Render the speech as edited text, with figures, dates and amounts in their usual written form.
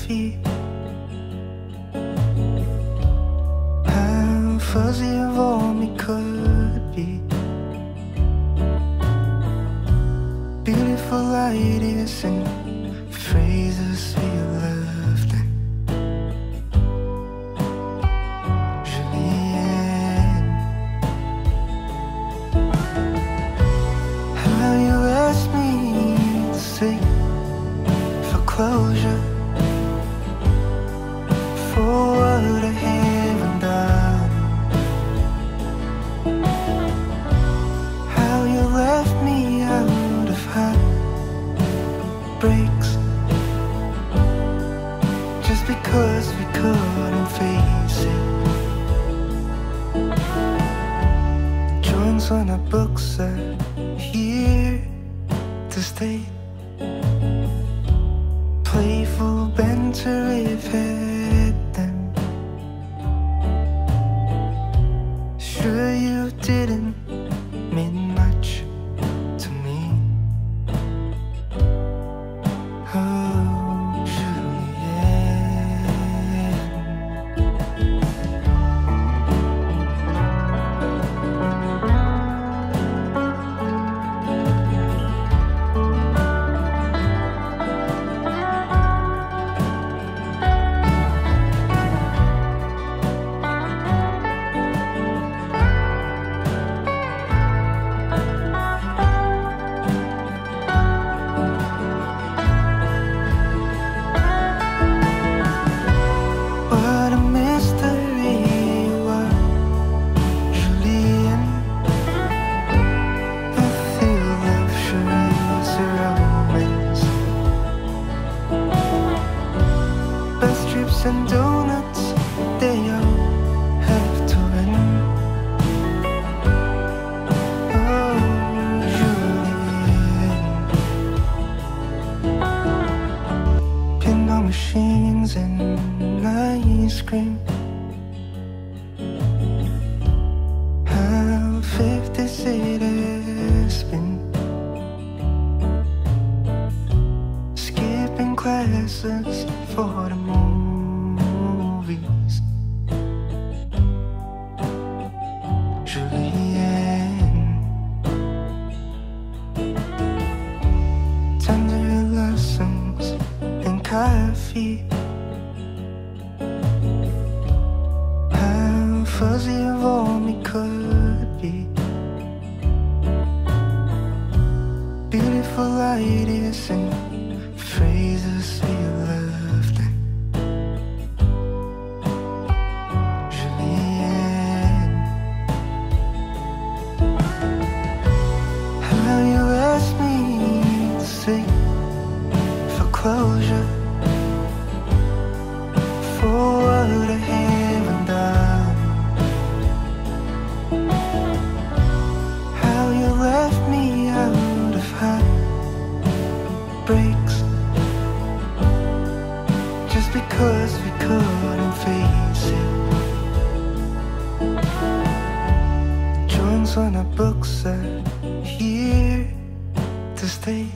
coffee. How fuzzy of all me could be. Beautiful ideas and phrases we loved in. Julienne, how you asked me to seek for closure for what I haven't done. How you left me out of heartbreaks just because we couldn't face it. Joints on our books are here to stay. Playful banter we've had them. Sure you didn't mean much to me. Oh, Julienne. What a mystery you are, Julienne. I feel love sure is a romance. Best trips and donuts, they all have to end. Oh, Julienne. Pinball machines and ice cream. How 50 cities been. Skipping classes for the movies. Julienne. Tender lessons and coffee. How fuzzy of all me could be. Beautiful ideas and phrases we loved in. Julienne, how you asked me to seek for closure for what I haven't done. How you left me out of heartbreaks just because we couldn't face it. Joints on our books are here to stay.